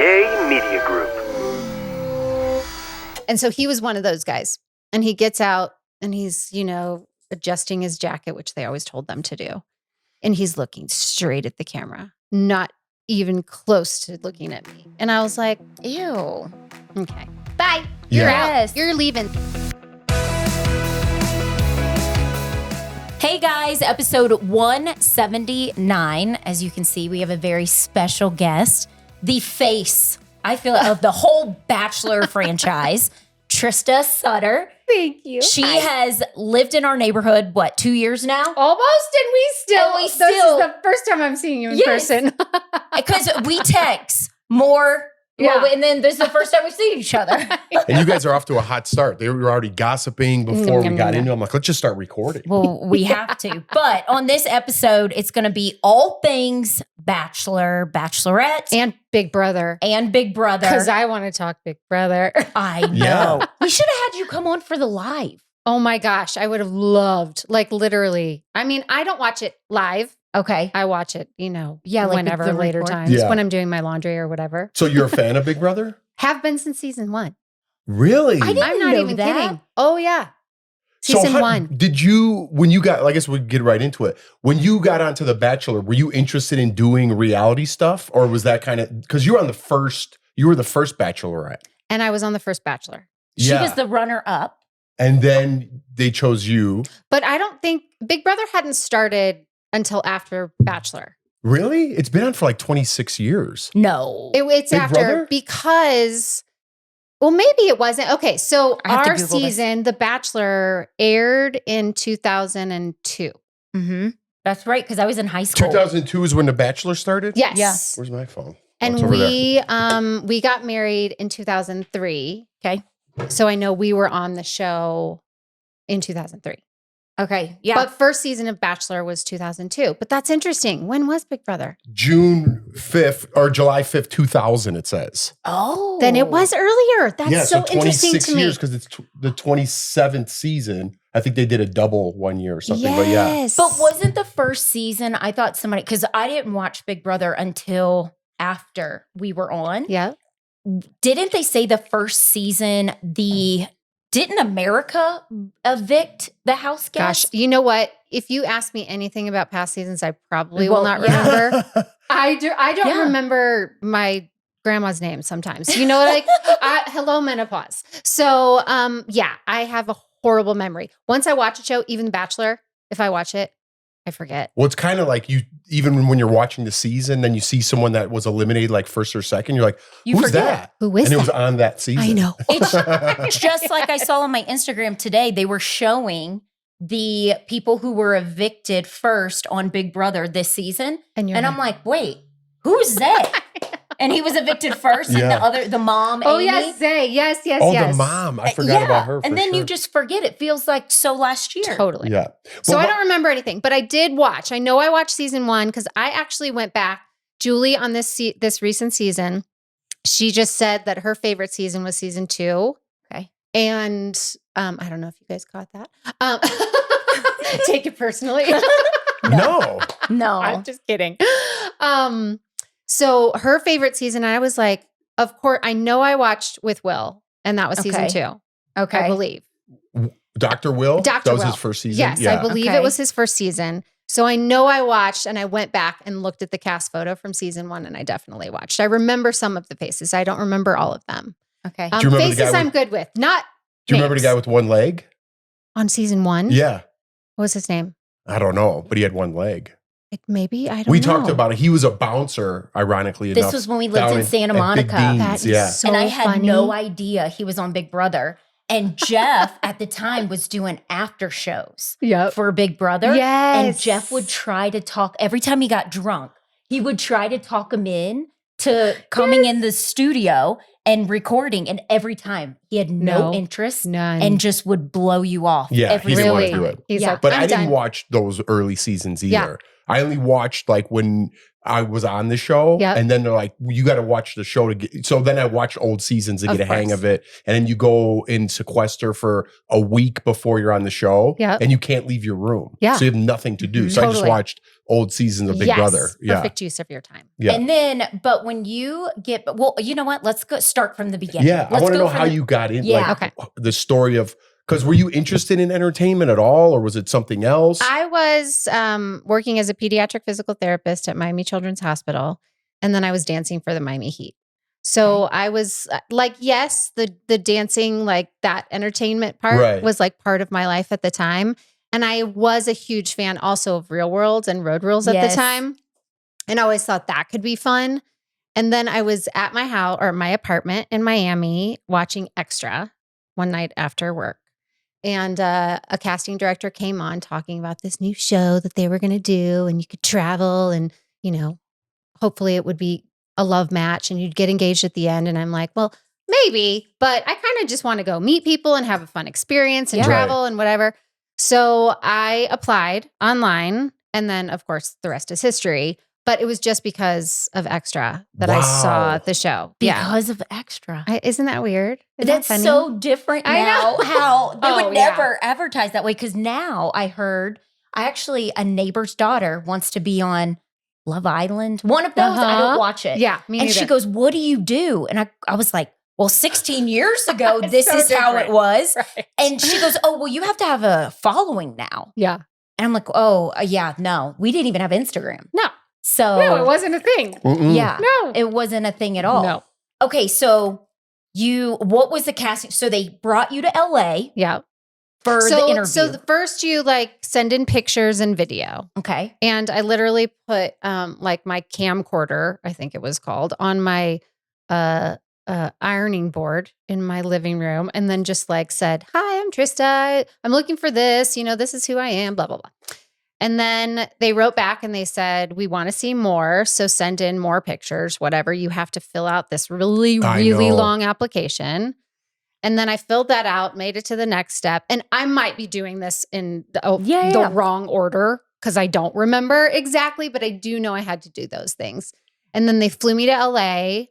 Yay Media Group. And so he was one of those guys. And he gets out and he's, adjusting his jacket, which they always told them to do. And he's looking straight at the camera, not even close to looking at me. And I was like, ew. Okay. Bye. You're out. You're leaving. Hey guys, episode 179. As you can see, we have a very special guest, the face, I feel, of the whole Bachelor franchise, Trista Sutter. Thank you. She has lived in our neighborhood, 2 years now? Almost, and we still. This is the first time I'm seeing you in person. Because we text more. Yeah. Well, and then this is the first time we've seen each other. And you guys are off to a hot start. They were already gossiping before we got into it. I'm like, let's just start recording. Well, we have to. But on this episode, it's going to be all things Bachelor, Bachelorette. And Big Brother. Because I want to talk Big Brother. I know. Yeah. We should have had you come on for the live. Oh my gosh. I would have loved, literally. I mean, I don't watch it live. Okay. I watch it, whenever, the later times, when I'm doing my laundry or whatever. So you're a fan of Big Brother? Have been since season 1. Really? I'm not even kidding. Oh, yeah. Season 1. Did you, when you got, I guess we'll get right into it. When you got onto The Bachelor, were you interested in doing reality stuff? Or was that kind of, because you were the first Bachelorette. And I was on the first Bachelor. She was the runner-up. And then they chose you. But I don't think, Big Brother hadn't started until after Bachelor. Really? It's been on for 26 years. No. It's Big after Brother? Because, maybe it wasn't. Okay, so our season, The Bachelor, aired in 2002. Mm-hmm. That's right, because I was in high school. 2002 is when The Bachelor started? Yes. Yeah. Where's my phone? And we got married in 2003. Okay. So I know we were on the show in 2003. Okay. Yeah. But first season of Bachelor was 2002. But that's interesting. When was Big Brother? June 5th or July 5th, 2000, it says. Oh. Then it was earlier. That's so interesting to me. 26 years because it's the 27th season. I think they did a double 1 year or something. Yes. But wasn't the first season, I thought somebody, because I didn't watch Big Brother until after we were on. Yeah. Didn't they say the first season, didn't America evict the house guest? Gosh, you know what? If you ask me anything about past seasons, I probably will not remember. I don't remember my grandma's name sometimes. Hello, menopause. So, I have a horrible memory. Once I watch a show, even The Bachelor, if I watch it, I forget. Well, it's kind of like you, even when you're watching the season, then you see someone that was eliminated first or second. You're like, who's that? Who is that? And it was that? on that season. I know. It's just like I saw on my Instagram today. They were showing the people who were evicted first on Big Brother this season. And I'm like, wait, who's that? And he was evicted first, and the mom, Oh, Amy. yes, Zay. Yes. The mom. I forgot about her. And then you just forget. It feels like so last year. Totally. Yeah. So I don't remember anything, but I did watch. I know I watched season 1 because I actually went back. Julie on this recent season, she just said that her favorite season was season 2. Okay. And I don't know if you guys caught that. Take it personally. No. I'm just kidding. So her favorite season, I was like, of course, I know I watched with Will, and that was season 2. Okay. I believe. Dr. Will? Dr. That was Will. his first season? Yes, I believe it was his first season. So I know I watched, and I went back and looked at the cast photo from season 1, and I definitely watched. I remember some of the faces. I don't remember all of them. Okay. Do you remember faces I'm good with, not Do you remember the guy with one leg? On season 1? Yeah. What was his name? I don't know, but he had one leg. Maybe, I don't know. We talked about it. He was a bouncer, ironically enough. This was when we lived in Santa Monica. That is so and I had funny. no idea he was on Big Brother. And Jeff at the time was doing after shows for Big Brother. Yes. And Jeff would try to talk, every time he got drunk, he would try to talk him in to coming in the studio and recording. And every time he had no interest. None. And just would blow you off. Yeah, every he didn't want Really? to do it. He's like, But I'm I didn't done. watch those early seasons either. Yeah. I only watched when I was on the show, and then they're like, you got to watch the show to get. So then I watched old seasons to get a hang of it. And then you go in sequester for a week before you're on the show, and you can't leave your room. Yeah. So you have nothing to do. So I just Totally. watched old seasons of Big Brother. Yeah. Perfect use of your time. Yeah. And then, but when you get, well, you know what? Let's start from the beginning. Yeah. I want to know how you got in, like the story of, because were you interested in entertainment at all, or was it something else? I was working as a pediatric physical therapist at Miami Children's Hospital, and then I was dancing for the Miami Heat. So I was like, yes, the dancing, like that entertainment part was like part of my life at the time. And I was a huge fan also of Real World and Road Rules at the time. And I always thought that could be fun. And then I was at my house or my apartment in Miami watching Extra one night after work. And a casting director came on talking about this new show that they were going to do, and you could travel and, you know, hopefully it would be a love match and you'd get engaged at the end. And I'm like, well, maybe, but I kind of just want to go meet people and have a fun experience and travel and whatever. So I applied online, and then of course the rest is history. But it was just because of Extra that I saw the show. Because of Extra. Isn't that weird? That's so different now. I know. How they would never advertise that way. Because now I heard, a neighbor's daughter wants to be on Love Island. One of those. I don't watch it. Yeah, me neither. And she goes, what do you do? And I was like, well, 16 years ago, this is how it was. Right. And she goes, oh, well, you have to have a following now. Yeah. And I'm like, oh, yeah, no. We didn't even have Instagram. No. So it wasn't a thing. Yeah. No. It wasn't a thing at all. No. Okay, so what was the casting? So they brought you to LA. Yeah. For the interview. So the first you like send in pictures and video. Okay. And I literally put like my camcorder, I think it was called, on my ironing board in my living room, and then just like said, hi, I'm Trista. I'm looking for this. You know, this is who I am, blah, blah, blah. And then they wrote back and they said, we want to see more. So send in more pictures, whatever. You have to fill out this really, really long application. And then I filled that out, made it to the next step. And I might be doing this in the wrong order because I don't remember exactly, but I do know I had to do those things. And then they flew me to LA,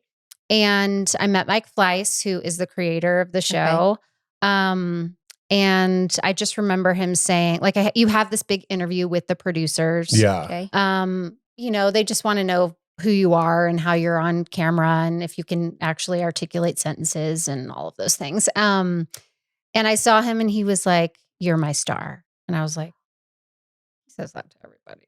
and I met Mike Fleiss, who is the creator of the show. Okay. And I just remember him saying, like, you have this big interview with the producers. Yeah. Okay. You know, they just want to know who you are and how you're on camera and if you can actually articulate sentences and all of those things. And I saw him and he was like, you're my star. And I was like, he says that to everybody.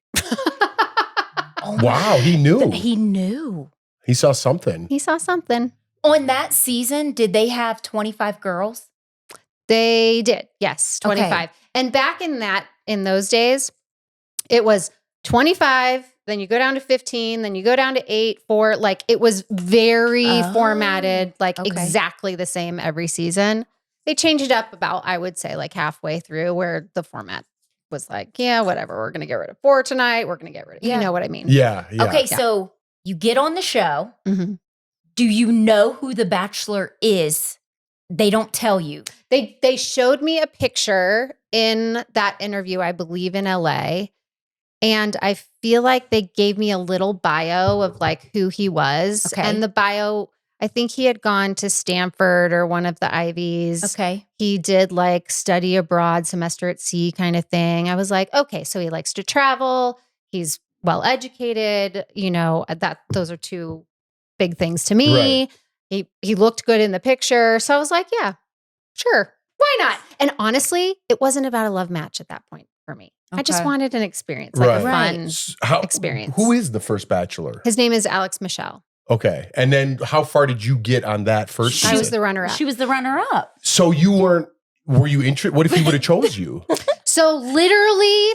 Wow. He knew. He knew. He saw something. He saw something. On that season, did they have 25 girls? They did. Yes. 25. Okay. And back in those days, it was 25, then you go down to 15, then you go down to 8, 4. Like it was very formatted, like exactly the same every season. They changed it up about, I would say, like halfway through, where the format was like, yeah, whatever. We're going to get rid of 4 tonight. We're going to get rid of, you know what I mean? Yeah. Okay. So you get on the show. Mm-hmm. Do you know who the Bachelor is? They don't tell you. They showed me a picture in that interview, I believe, in LA. And I feel like they gave me a little bio of like who he was. Okay. And the bio, I think he had gone to Stanford or one of the Ivies. Okay. He did like study abroad, semester at sea kind of thing. I was like, okay, so he likes to travel. He's well educated. You know, those are 2 big things to me. Right. He looked good in the picture. So I was like, yeah, sure. Why not? And honestly, it wasn't about a love match at that point for me. Okay. I just wanted an experience, like a fun experience. Who is the first Bachelor? His name is Alex Michel. Okay. And then how far did you get on that first season? I was the runner-up. She was the runner-up. So you were you interested? What if he would have chose you? So literally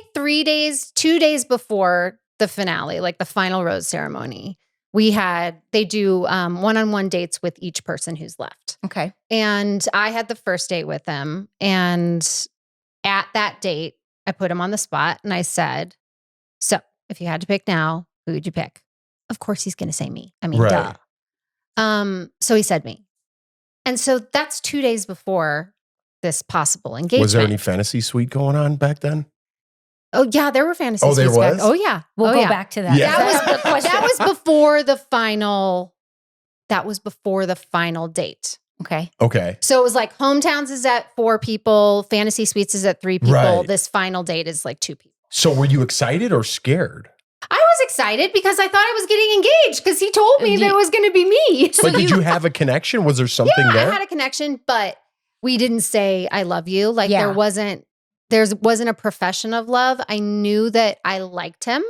2 days before the finale, like the final rose ceremony, they do one-on-one dates with each person who's left. Okay. And I had the first date with him. And at that date, I put him on the spot and I said, so if you had to pick now, who would you pick? Of course, he's going to say me. I mean, duh. So he said me. And so that's 2 days before this possible engagement. Was there any fantasy suite going on back then? Oh, yeah, there were fantasy suites. There was? Oh, yeah. We'll go back to that. Yeah. That was before the final. That was before the final date. Okay. Okay. So it was like hometowns is at 4 people, fantasy suites is at 3 people. Right. This final date is like 2 people. So were you excited or scared? was excited because I thought I was getting engaged because he told me that it was going to be me. But did you have a connection? Was there something there? I had a connection, but we didn't say I love you. Like there wasn't a profession of love. I knew that I liked him.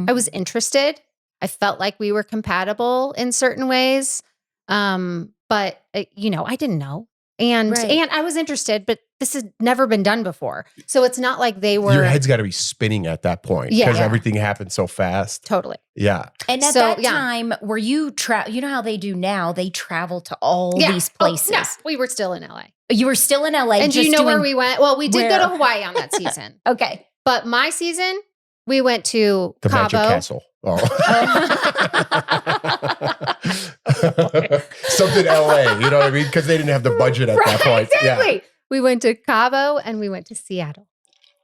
I was interested. I felt like we were compatible in certain ways. But I didn't know. And I was interested, but this has never been done before. So it's not like they were. Your head's got to be spinning at that point because everything happened so fast. Totally. Yeah. And at that time, were you you know how they do now? They travel to all these places. No, we were still in LA. You were still in LA. And do you know where we went? Well, we did go to Hawaii on that season. Okay. But my season, we went to the Cabo. Magic Castle. Oh. Something LA, you know what I mean? Because they didn't have the budget at that point. Exactly. Yeah. We went to Cabo and we went to Seattle.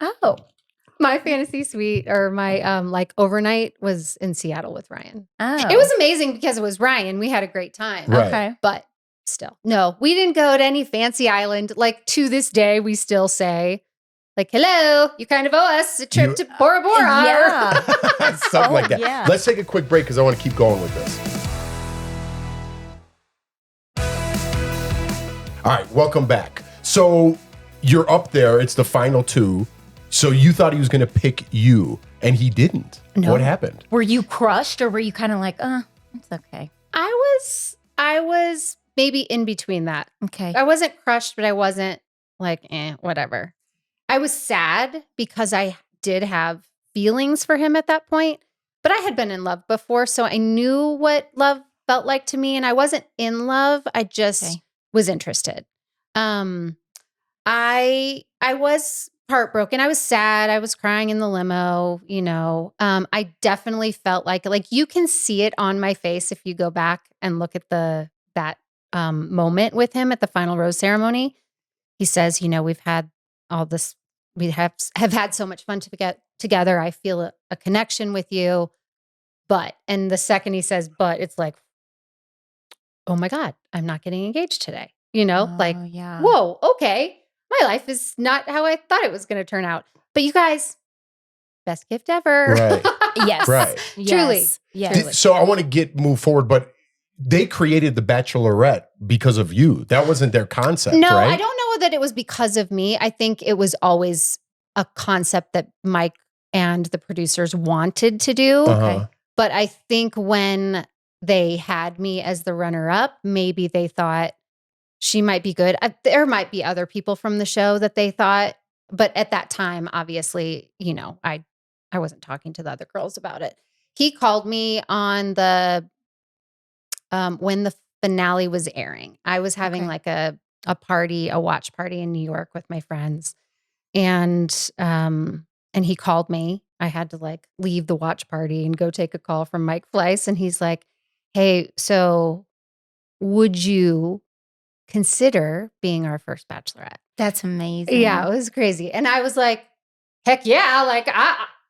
Oh. My fantasy suite or my overnight was in Seattle with Ryan. Oh. It was amazing because it was Ryan. We had a great time. Right. Okay. But still, no, we didn't go to any fancy island. Like to this day, we still say, like, hello, you kind of owe us a trip to Bora Bora. Yeah. Something like that. Yeah. Let's take a quick break because I want to keep going with this. All right, welcome back. So you're up there. It's the final two. So you thought he was going to pick you, and he didn't. No. What happened? Were you crushed, or were you kind of like, it's okay? I was maybe in between that. Okay. I wasn't crushed, but I wasn't like, whatever. I was sad because I did have feelings for him at that point, but I had been in love before, so I knew what love felt like to me, and I wasn't in love. I just was interested. I was heartbroken. I was sad. I was crying in the limo, I definitely felt like you can see it on my face if you go back and look at that moment with him at the final rose ceremony. He says, we've had all this, we have had so much fun to get together. I feel a connection with you. And the second he says, but it's like, oh my God, I'm not getting engaged today. Whoa, okay. My life is not how I thought it was going to turn out. But you guys, best gift ever. Right. Yes. Right. Truly. Yes. So I want to move forward, but they created the Bachelorette because of you. That wasn't their concept, No, right? I don't know that it was because of me. I think it was always a concept that Mike and the producers wanted to do. Uh-huh. But I think when they had me as the runner-up, maybe they thought she might be good. There might be other people from the show that they thought, but at that time, obviously, I wasn't talking to the other girls about it. He called me on the when the finale was airing. I was having like a watch party in New York with my friends, and he called me. I had to leave the watch party and go take a call from Mike Fleiss, and he's like, "Hey, so would you consider being our first Bachelorette?" That's amazing. Yeah, it was crazy. And I was like, heck yeah. Sign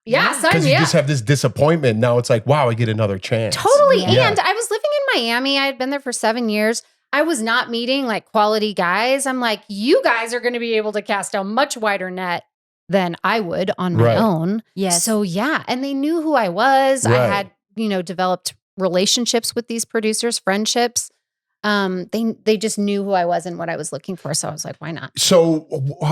Because me you up. just have this disappointment. Now it's like, wow, I get another chance. Totally. Yeah. And I was living in Miami. I had been there for 7 years. I was not meeting quality guys. I'm like, you guys are going to be able to cast a much wider net than I would on my own. Yes. So yeah. And they knew who I was. Right. I had, developed relationships with these producers, friendships. They just knew who I was and what I was looking for. So I was like, why not? So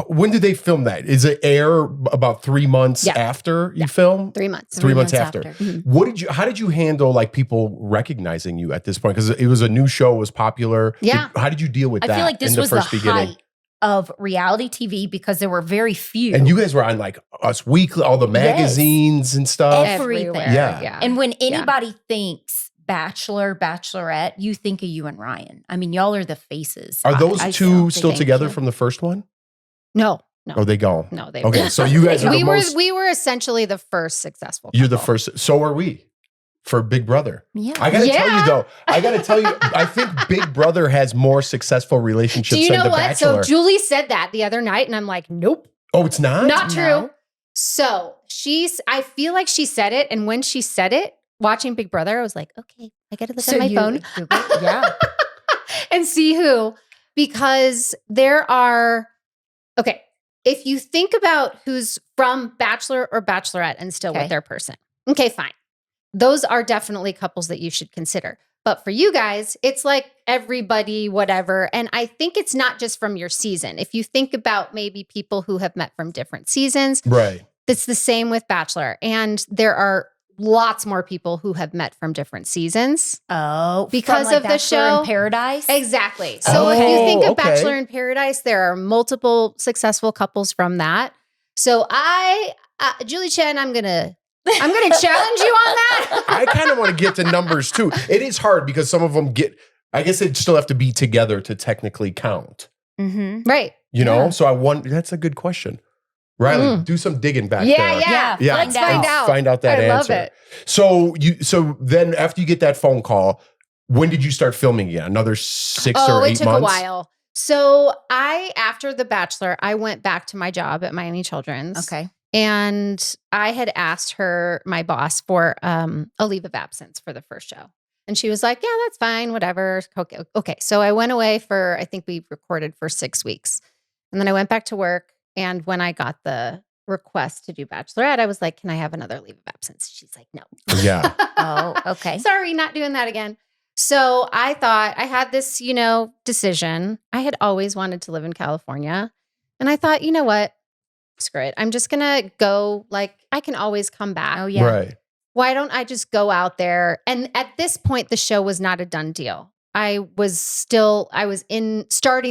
when did they film that? Is it air about 3 months after you film? 3 months. 3 months after. Mm-hmm. How did you handle people recognizing you at this point? Because it was a new show, it was popular. Yeah. How did you deal with that? I feel like this in the was first the beginning? height of reality TV because there were very few. And you guys were on Us Weekly, all the magazines and stuff. Everything. Yeah. And when anybody thinks Bachelor, Bachelorette, you think of you and Ryan. I mean, y'all are the faces. Are those two still thank together you. from the first one? No. Oh, they gone? No, they Okay, so you guys are we the most... we were essentially the first successful couple. You're the first. So are we for Big Brother. Yeah. I got to tell you, I think Big Brother has more successful relationships Do you than know The what? Bachelor. So Julie said that the other night and I'm like, nope. Oh, it's not? Not true. No. So I feel like she said it. And when she said it, watching Big Brother, I was like, okay, I got to look at my phone. Yeah. And see who, because there are, okay, if you think about who's from Bachelor or Bachelorette and still with their person, okay, fine. those are definitely couples that you should consider. But for you guys, it's like everybody, whatever. And I think it's not just from your season. If you think about maybe people who have met from different seasons, right? It's the same with Bachelor. And there are lots more people who have met from different seasons. Oh, because from, like, of the Bachelor show. in Paradise? Exactly. So if you think of Bachelor in Paradise, there are multiple successful couples from that. So Julie Chen, I'm gonna challenge you on that. I kind of want to get to numbers too. It is hard because some of them I guess they'd still have to be together to technically count. Mm-hmm. Right. You know? So that's a good question. Riley, do some digging back there. Yeah. Let's find out. Find out that answer. I love it. So then after you get that phone call, when did you start filming again? Another 6 or 8 months? Oh, it took a while. So after The Bachelor, I went back to my job at Miami Children's. Okay. And I had asked my boss, for a leave of absence for the first show. And she was like, yeah, that's fine, whatever. Okay. So I went away I think we recorded for 6 weeks. And then I went back to work. And when I got the request to do Bachelorette, I was like, can I have another leave of absence? She's like, no. Yeah. Oh, okay. Sorry, not doing that again. So I thought I had this, decision. I had always wanted to live in California. And I thought, you know what? Screw it. I'm just going to go, I can always come back. Oh, yeah. Right. Why don't I just go out there? And at this point, the show was not a done deal. I was starting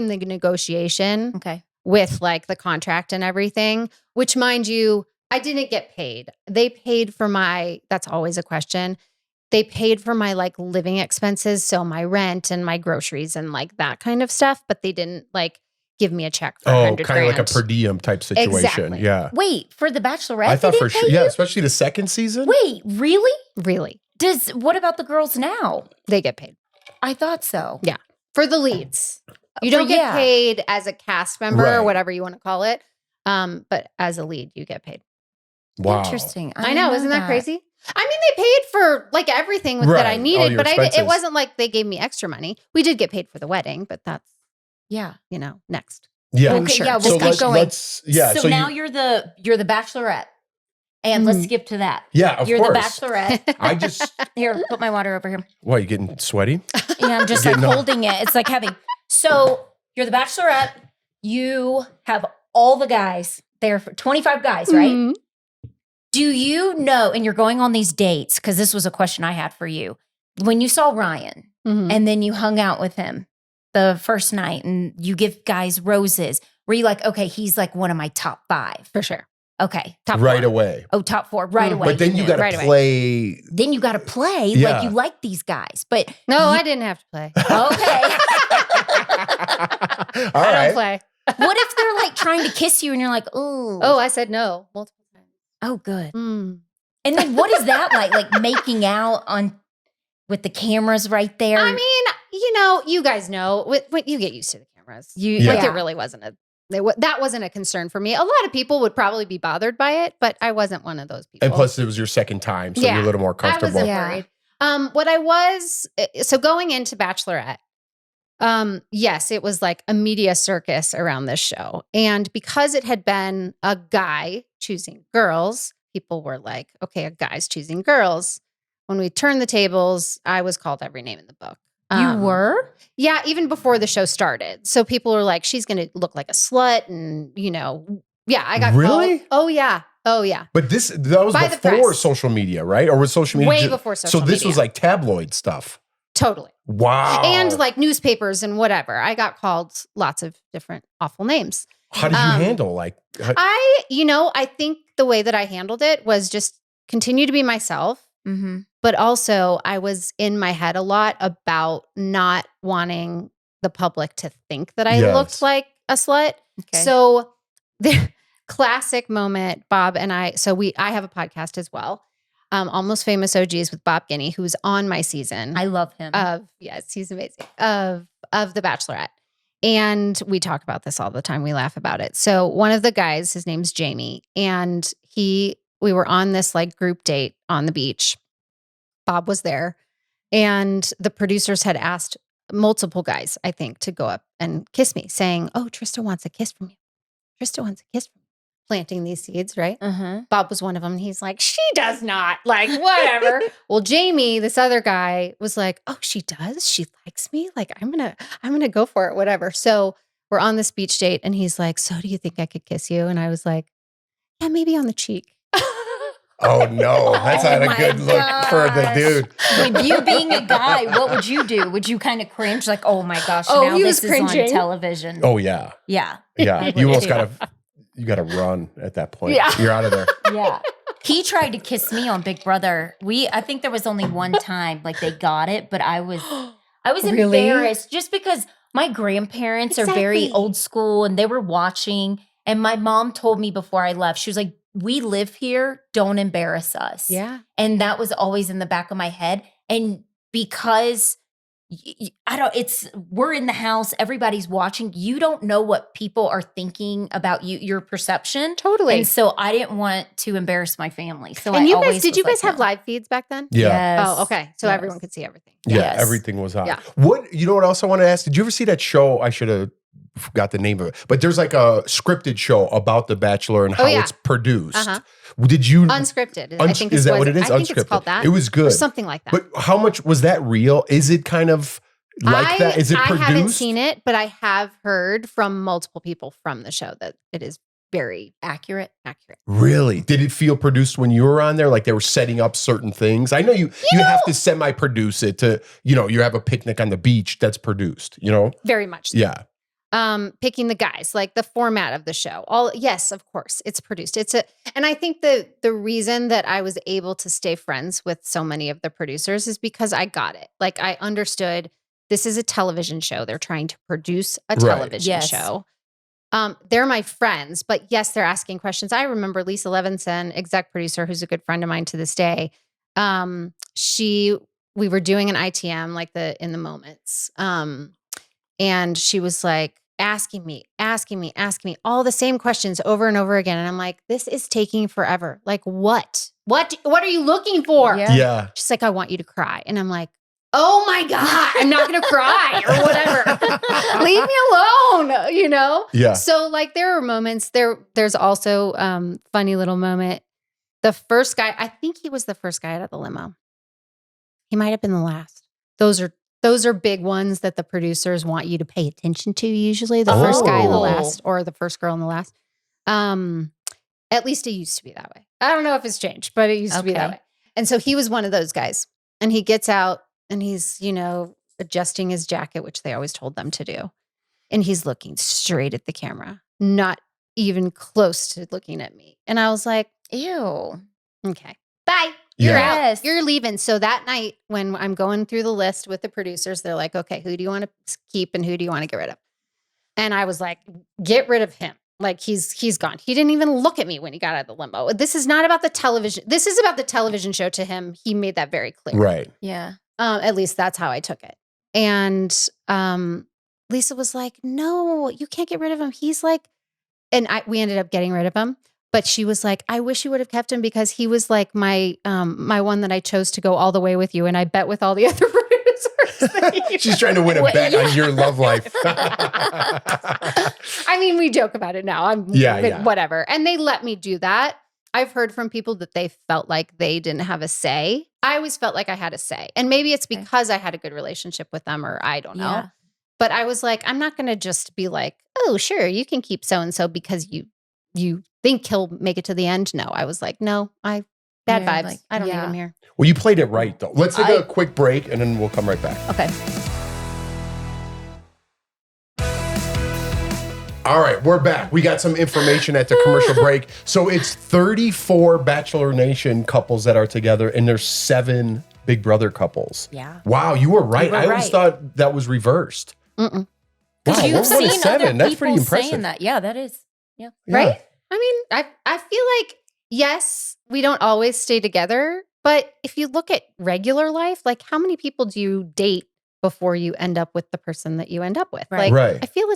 the negotiation. Okay. With the contract and everything, which, mind you, I didn't get paid. They paid for that's always a question. They paid for my living expenses. So my rent and my groceries and that kind of stuff, but they didn't give me a check for $100,000. Kind of like a per diem type situation. Exactly. Yeah. Wait, for The Bachelorette? I thought for sure. Yeah, especially the second season. Wait, really? Really? What about the girls now? They get paid. I thought so. Yeah. For the leads. You don't get paid as a cast member or whatever you want to call it. But as a lead, you get paid. Wow. Interesting. I know. Isn't that crazy? I mean, they paid for everything that I needed, but it wasn't like they gave me extra money. We did get paid for the wedding, but that's, next. Yeah. Okay, sure. yeah, we'll keep going. So now you're the Bachelorette. And let's skip to that. Yeah, of You're course. the Bachelorette. Here, put my water over here. What, you getting sweaty? Yeah, I'm just holding it. It's heavy. So you're the Bachelorette. You have all the guys there, 25 guys, right? Mm-hmm. Do you know, and you're going on these dates, because this was a question I had for you. When you saw Ryan and then you hung out with him the first night and you give guys roses, were you like, okay, he's one of my top 5? For sure. Okay. Top right 4. away. Oh, top 4 right away. But then you got to play. Then you got to play Yeah. you like these guys. But no, I didn't have to play. Okay. I don't play. What if they're trying to kiss you and you're like, ooh. Oh, I said no multiple times. Oh, good. And then what is that like? Making out with the cameras right there? I mean, you guys know when you get used to the cameras. It really wasn't that wasn't a concern for me. A lot of people would probably be bothered by it, but I wasn't one of those people. And plus, it was your second time, so you're a little more comfortable. I wasn't worried. So going into Bachelorette, yes, it was a media circus around this show. And because it had been a guy choosing girls, people were like, okay, a guy's choosing girls. When we turned the tables, I was called every name in the book. You were? Yeah, even before the show started. So people were like, she's going to look like a slut. And, I got really? called. Oh, yeah. But that was before social media, right? Or was social media? Way before social media. So this was tabloid stuff. Totally. Wow. And newspapers and whatever. I got called lots of different awful names. How did you handle I think the way that I handled it was just continue to be myself. Mm-hmm. But also I was in my head a lot about not wanting the public to think that I looked like a slut. Okay. So the classic moment, Bob and I have a podcast as well. Almost Famous OGs with Bob Guinea, who's on my season. I love him. Yes, he's amazing. Of The Bachelorette. And we talk about this all the time. We laugh about it. So one of the guys, his name's Jamie, and we were on this group date on the beach. Bob was there, and the producers had asked multiple guys, I think, to go up and kiss me, saying, "Oh, Trista wants a kiss from you. Trista wants a kiss from you." planting these seeds, right? Bob was one of them. And he's like, she does not, like, whatever. Well, Jamie, this other guy, was like, oh, she does? She likes me? Like, I'm gonna go for it, whatever. So we're on this beach date and he's like, so do you think I could kiss you? And I was like, yeah, maybe on the cheek. Oh no, that's not a good look for the dude. With you being a guy, what would you do? Would you kind of cringe like, oh my gosh, now this is on television? Oh yeah. Yeah. Yeah. You almost gotta run at that point. Yeah. You're out of there. Yeah. He tried to kiss me on Big Brother. I think there was only one time like they got it, but I was really? Embarrassed just because my grandparents are very old school and they were watching. And my mom told me before I left, she was like, we live here, don't embarrass us. Yeah. And that was always in the back of my head. And because we're in the house, everybody's watching, you don't know what people are thinking about you, your perception. Totally. And so I didn't want to embarrass my family. So did you guys have live feeds back then? Yeah. Yes. Oh, okay. So everyone could see everything. Yeah, Yes. everything was on. Yeah. You know what else I want to ask? Did you ever see that show? I should have forgot the name of it, but there's like a scripted show about The Bachelor and how it's produced. Did you unscripted? I think is that what it is? I think it's called that. It was good, or something like that. But how much was that real? Is it kind of like that? Is it produced? I haven't seen it, but I have heard from multiple people from the show that it is very accurate. Really? Did it feel produced when you were on there? Like they were setting up certain things? I know you have to semi-produce it to, you have a picnic on the beach that's produced, Very much so. Yeah. Picking the guys, like the format of the show. Yes, of course, it's produced. And I think the reason that I was able to stay friends with so many of the producers is because I got it. Like I understood this is a television show. They're trying to produce a television show. They're my friends, but yes, they're asking questions. I remember Lisa Levinson, exec producer, who's a good friend of mine to this day. We were doing an ITM, like in the moments. And she was like asking me all the same questions over and over again. And I'm like, this is taking forever. Like what are you looking for? Yeah. She's like, I want you to cry. And I'm like, oh my God, I'm not going to cry or whatever. Leave me alone, Yeah. So like there are moments there's also funny little moment. The first guy, I think he was the first guy out of the limo. He might've been the last. Those are big ones that the producers want you to pay attention to usually. The first guy and the last, or the first girl and the last. At least it used to be that way. I don't know if it's changed, but it used to be that way. And so he was one of those guys. And he gets out and he's, adjusting his jacket, which they always told them to do. And he's looking straight at the camera, not even close to looking at me. And I was like, ew. Okay. Bye. You're out. You're leaving. So that night when I'm going through the list with the producers, they're like, okay, who do you want to keep and who do you want to get rid of? And I was like, get rid of him. Like he's gone. He didn't even look at me when he got out of the limo. This is not about the television. This is about the television show to him. He made that very clear. Right. Yeah. At least that's how I took it. And Lisa was like, no, you can't get rid of him. He's like, we ended up getting rid of him. But she was like, I wish you would have kept him because he was like my one that I chose to go all the way with you. And I bet with all the other producers. She's trying to win a bet on your love life. I mean, we joke about it now. Whatever. And they let me do that. I've heard from people that they felt like they didn't have a say. I always felt like I had a say. And maybe it's because I had a good relationship with them or I don't know. Yeah. But I was like, I'm not going to just be like, oh, sure, you can keep so-and-so because you think he'll make it to the end. No, I was like, no, bad vibes. Like, I don't need him here. Well, you played it right though. Let's take a quick break and then we'll come right back. Okay. All right, we're back. We got some information at the commercial break. So it's 34 Bachelor Nation couples that are together and there's 7 Big Brother couples. Yeah. Wow, you were right. I always thought that was reversed. Mm-mm. Wow, you've seen 7. other That's pretty people impressive. saying that. Yeah, that is. Yeah. Right? I mean, I feel like, yes, we don't always stay together, but if you look at regular life, like how many people do you date before you end up with the person that you end up with? Right. Like, I feel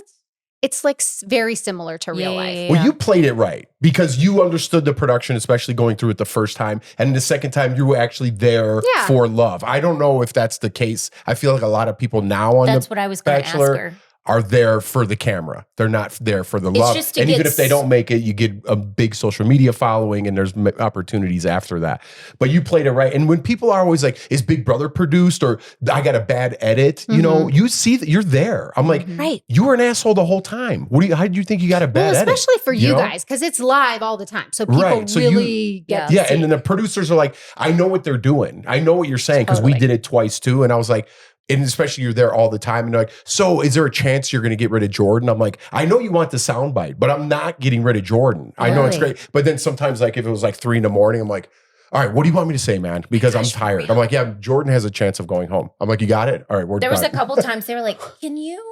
it's like very similar to real life. Well, you played it right because you understood the production, especially going through it the first time. And the second time you were actually there for love. I don't know if that's the case. I feel like a lot of people now on That's what I was going to ask her. are there for the camera. They're not there for the love. And even if they don't make it, you get a big social media following and there's opportunities after that. But you played it right. And when people are always like, is Big Brother produced or I got a bad edit? You know, you see that you're there. I'm like, you were an asshole the whole time. How did you think you got a bad edit? Especially for you guys, because it's live all the time. So people really get to see. And then the producers are like, I know what they're doing. I know what you're saying because we did it twice too. And I was like, and especially you're there all the time and they're like, so is there a chance you're going to get rid of Jordan? I'm like, I know you want the soundbite, but I'm not getting rid of Jordan. I know it's great. But then sometimes like if it was like 3 a.m, I'm like, all right, what do you want me to say, man? Because I'm tired. I'm like, yeah, Jordan has a chance of going home. I'm like, you got it? All right, we're done. There was a couple times they were like, can you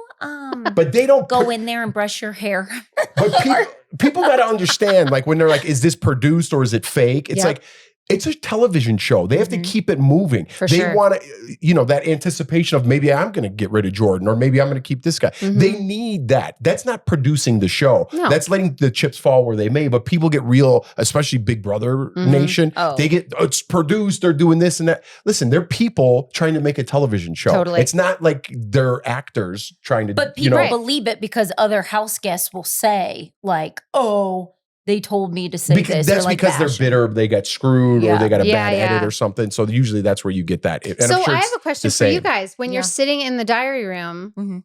but they don't go in there and brush your hair? But people got to understand, like when they're like, is this produced or is it fake? It's like, it's a television show. They have to keep it moving. They want to, you know, that anticipation of maybe I'm going to get rid of Jordan or maybe I'm going to keep this guy. They need that. That's not producing the show. No. That's letting the chips fall where they may. But people get real, especially Big Brother Nation. They get, it's produced, they're doing this and that. Listen, they're people trying to make a television show. Totally. It's not like they're actors trying to, but people believe it because other house guests will say like, oh, they told me to say this. That's because they're bitter, they got screwed, or they got a bad edit or something. So usually that's where you get that. And so I have a question for you guys. When you're sitting in the diary room,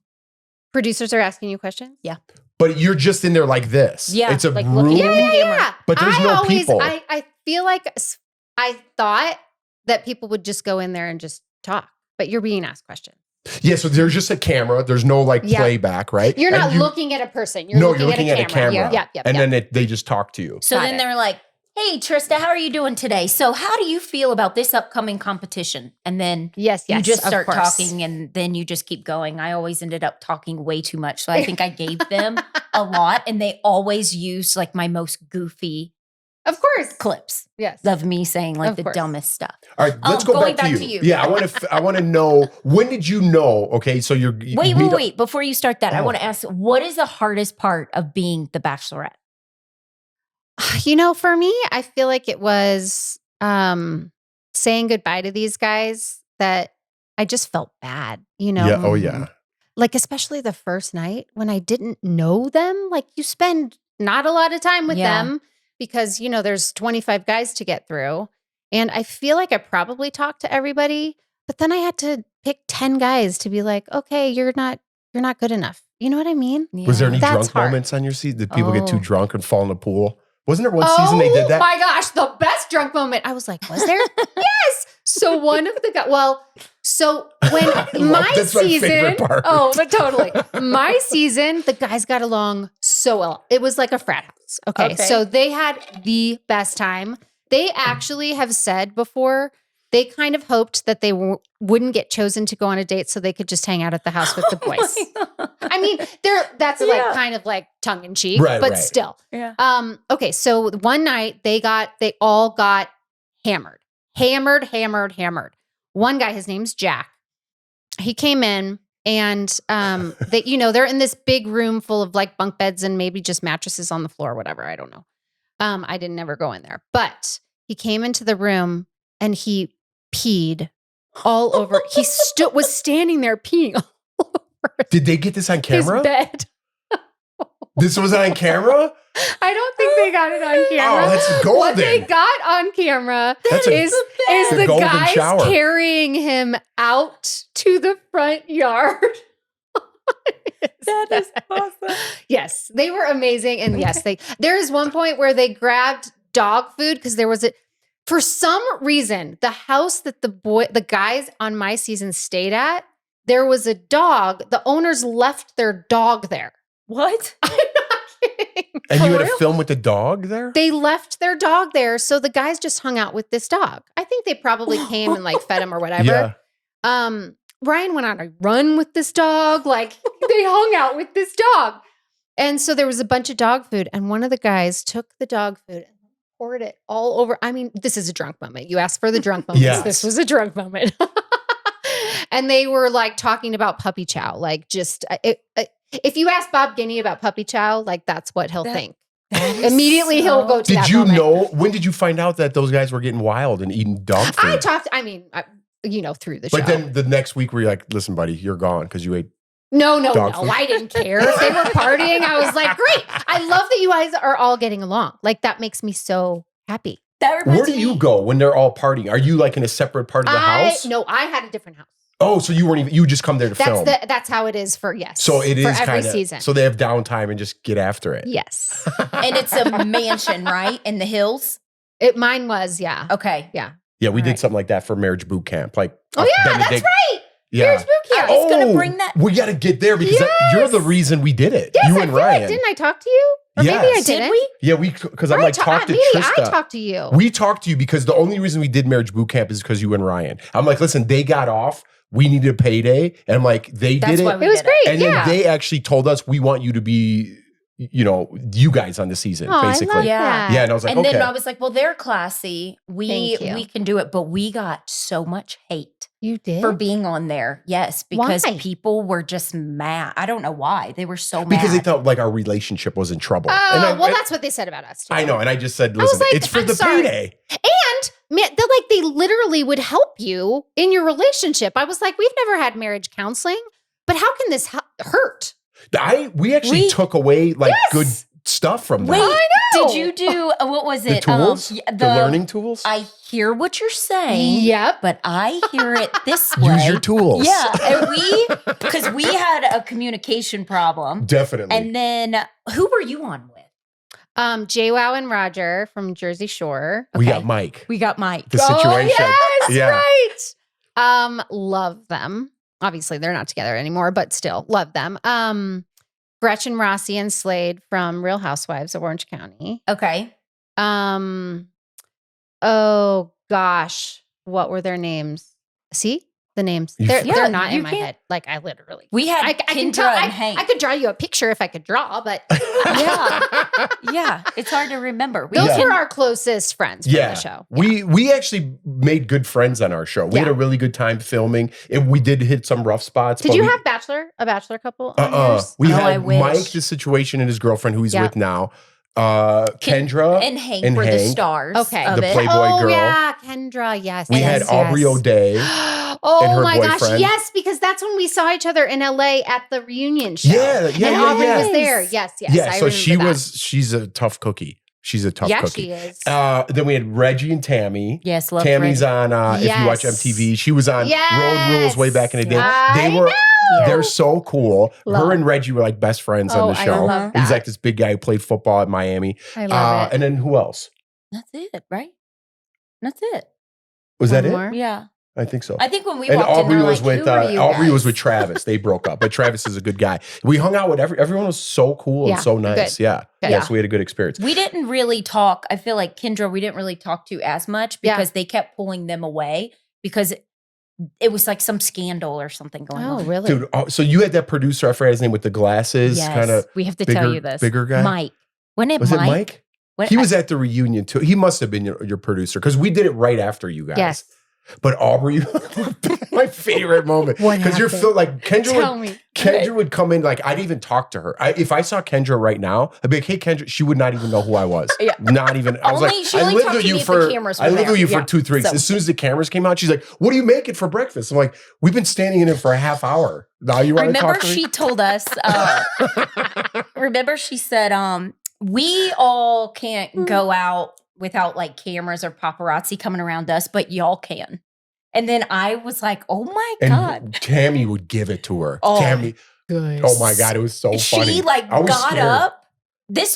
producers are asking you questions? Yeah. But you're just in there like this. Yeah. It's a like room. Yeah. But there's no people. I feel like I thought that people would just go in there and just talk. But you're being asked questions. Yeah, so there's just a camera. There's no like playback, right? You're not looking at a person. You're looking at a camera. And then they just talk to you. So then they're like, hey, Trista, how are you doing today? So how do you feel about this upcoming competition? And then you just start talking and then you just keep going. I always ended up talking way too much. So I think I gave them a lot and they always used like my most goofy clips of me saying like the dumbest stuff. All right, let's go back to you. Yeah, I want to know, when did you know? Okay, so you're wait. Before you start that, I want to ask, what is the hardest part of being the Bachelorette? You know, for me, I feel like it was saying goodbye to these guys that I just felt bad. You know, yeah, oh yeah, like especially the first night when I didn't know them. Like you spend not a lot of time with them. Because, you know, there's 25 guys to get through. And I feel like I probably talked to everybody, but then I had to pick 10 guys to be like, okay, you're not good enough. You know what I mean? Yeah. Was there any drunk moments on your seat? Did people get too drunk and fall in the pool? Wasn't there one season they did that? Oh my gosh, the best drunk moment. I was like, was there? Yes. So one of the guys, so when that's my favorite part. But totally. My season, the guys got along so well. It was like a frat house. Okay. So they had the best time. They actually have said before, they kind of hoped that they wouldn't get chosen to go on a date so they could just hang out at the house with the boys. I mean, that's like kind of like tongue in cheek, but still. Yeah. Okay. So one night they all got hammered. One guy, his name's Jack. He came in and they, you know, they're in this big room full of like bunk beds and maybe just mattresses on the floor, whatever. I don't know. I didn't ever go in there, but he came into the room and he peed all over. He was standing there peeing all over. Did they get this on camera? His bed. This was on camera? I don't think they got it on camera. Oh, that's golden. What they got on camera is the guys carrying him out to the front yard. That is awesome. Yes, they were amazing. And yes, there is one point where they grabbed dog food because there was for some reason, the house that the guys on my season stayed at, there was a dog. The owners left their dog there. What? I'm not kidding. And you had to film with the dog there? They left their dog there. So the guys just hung out with this dog. I think they probably came and like fed him or whatever. Yeah. Ryan went on a run with this dog. Like they hung out with this dog. And so there was a bunch of dog food. And one of the guys took the dog food and poured it all over. I mean, this is a drunk moment. You asked for the drunk moments. Yes. This was a drunk moment. And they were like talking about puppy chow. Like just, if you ask Bob Guinea about puppy chow, like that's what he'll think. Immediately he'll go to that moment. Did you know, when did you find out that those guys were getting wild and eating dog food? through the show. But then the next week were you like, listen, buddy, you're gone because you ate No. I didn't care if they were partying. I was like, great. I love that you guys are all getting along. Like, that makes me so happy. Where do you go when they're all partying? Are you like in a separate part of the house? No, I had a different house. Oh, so you weren't even, you just come there to film. That's how it is for, yes. So it is for every season. So they have downtime and just get after it. Yes. And it's a mansion, right? In the hills? Mine was, yeah. Okay. Yeah. Yeah, we did something like that for marriage boot camp. Like, that's right. Yeah. Marriage boot camp. I was going to bring that. We got to get there because you're the reason we did it. Yes, you and Ryan. Like, didn't I talk to you? Or maybe I didn't. Did we? Yeah, because I'm like, talk to maybe Trista. I talked to you. We talked to you because the only reason we did marriage boot camp is because you and Ryan. I'm like, listen, they got off. We needed a payday. And I'm like, they did it. It was great. And then they actually told us, we want you to be, you guys on the season, basically. I love that. Yeah. And I was like, and then I was like, well, they're classy. We Thank you. can do it. But we got so much hate. You did? For being on there. Yes. Because Why? people were just mad. I don't know why. They were so mad. Because they thought like our relationship was in trouble. Oh, that's what they said about us too. I know. And I just said, listen, like, it's for I'm the sorry. payday. And they literally would help you in your relationship. I was like, we've never had marriage counseling, but how can this hurt? We actually took away like good stuff from that. Wait, I know. did you do, what was it? The tools? The learning tools? I hear what you're saying. Yep. But I hear it this way. Use your tools. Yeah. And because we had a communication problem. Definitely. And then who were you on with? JWoww and Roger from Jersey Shore. We got Mike. We got Mike. The situation. Oh, yes, Yeah. right. Love them. Obviously, they're not together anymore, but still love them. Gretchen, Rossi, and Slade from Real Housewives of Orange County. Okay. Oh gosh, what were their names? See the names? They're not in my head. Like I literally. We had Kendra and Hank. I could draw you a picture if I could draw, but yeah, it's hard to remember. Those were our closest friends from the show. We actually made good friends on our show. We had a really good time filming, and we did hit some rough spots. Did you have a bachelor couple? We had Mike, the situation, and his girlfriend, who he's with now. Kendra and Hank were the stars. Okay, of the it. Playboy girl. Yeah, Kendra. Yes. We had Aubrey O'Day. Oh my boyfriend. gosh, yes, because that's when we saw each other in LA at the reunion show. Yeah, and Aubrey was there. Yes. Yeah, I so she's a tough cookie. She's a tough cookie. She is. Then we had Reggie and Tammy. Yes, love Tammy's on, if you watch MTV, she was on Road Rules way back in the day. They're so cool. Her and Reggie were like best friends on the show. I love that. He's like this big guy who played football at Miami. I love it. And then who else? That's it, right? That's it. Was that more? it? Yeah. I think so. I think when we and walked Aubrey in, was like, with who are you Aubrey guys? was with Travis. They broke up, but Travis is a good guy. We hung out with everyone was so cool and so nice. Good. Yeah. So we had a good experience. We didn't really talk. I feel like Kendra, we didn't really talk to as much because they kept pulling them away because it was like some scandal or something going on. Oh, really? Dude, so you had that producer, I forgot his name, with the glasses, kind of we have to tell you this. Bigger guy? Mike. Wasn't it Was Mike? it Mike? He was at the reunion too. He must have been your producer because we did it right after you guys. Yes. But Aubrey, my favorite moment. Because you're like Kendra would come in, like I'd even talk to her. If I saw Kendra right now, I'd be like, hey Kendra, she would not even know who I was. Not even. I was like, I lived with you for 2-3 weeks. As soon as the cameras came out, she's like, what are you making for breakfast? I'm like, we've been standing in it for a half hour. Now you want to talk to me? She told us, remember she said, we all can't go out without like cameras or paparazzi coming around us, but y'all can. And then I was like, oh my God. And Tammy would give it to her. Oh, Tammy. Good. Oh my God, it was so funny. She like got scared. up. This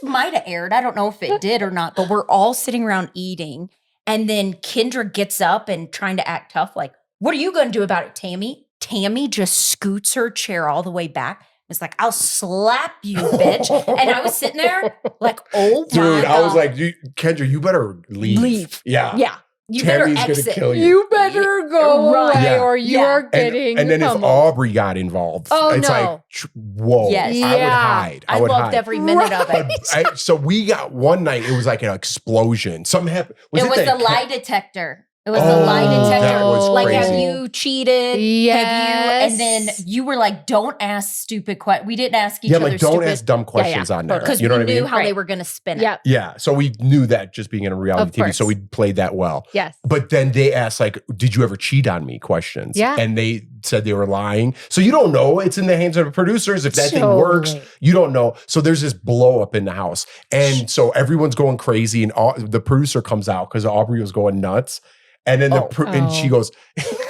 might have aired. I don't know if it did or not, but we're all sitting around eating. And then Kendra gets up and trying to act tough. Like, what are you going to do about it, Tammy? Tammy just scoots her chair all the way back. It's like, I'll slap you, bitch. And I was sitting there like, oh my God. Dude, I was like, Kendra, you better leave. Yeah. Yeah. You Tammy's better exit. Gonna kill you. You better go away or you are getting And then if pummeled. Aubrey got involved, it's like, whoa. Yes. I would hide. I loved every minute of it. So we got one night, it was like an explosion. Something happened. It was the lie detector. It was the lie detector. That was like, crazy. have you cheated? Yes. Have you? And then you were like, don't ask stupid questions. We didn't ask each other like, don't ask dumb questions on there. Because you know we what I knew mean? how they were going to spin it. Yeah. So we knew that just being in a reality TV. So we played that well. Yes. But then they asked, like, did you ever cheat on me questions? Yeah. And said they were lying. So you don't know. It's in the hands of the producers. If that thing works, you don't know. So there's this blow up in the house. And so everyone's going crazy. And the producer comes out because Aubrey was going nuts. And then and she goes,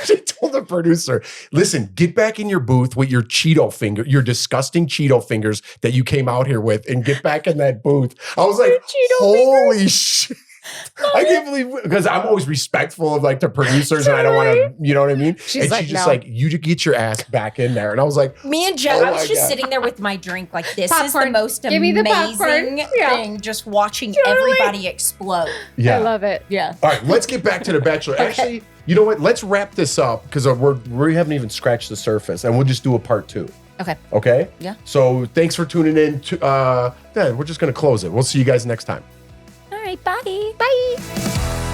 she told the producer, listen, get back in your booth with your Cheeto finger, your disgusting Cheeto fingers that you came out here with, and get back in that booth. I was like, holy shit. I can't believe, because I'm always respectful of like the producers and I don't want to, you know what I mean? She's just like, you get your ass back in there. And I was like, me and Jeff, I was just sitting there with my drink like, this is the most amazing thing, just watching everybody explode. Yeah. I love it. Yeah. All right, let's get back to The Bachelor. Actually, you know what? Let's wrap this up because we haven't even scratched the surface, and we'll just do a part 2. Okay. Okay? Yeah. So thanks for tuning in. We're just going to close it. We'll see you guys next time. All right, bye. Bye.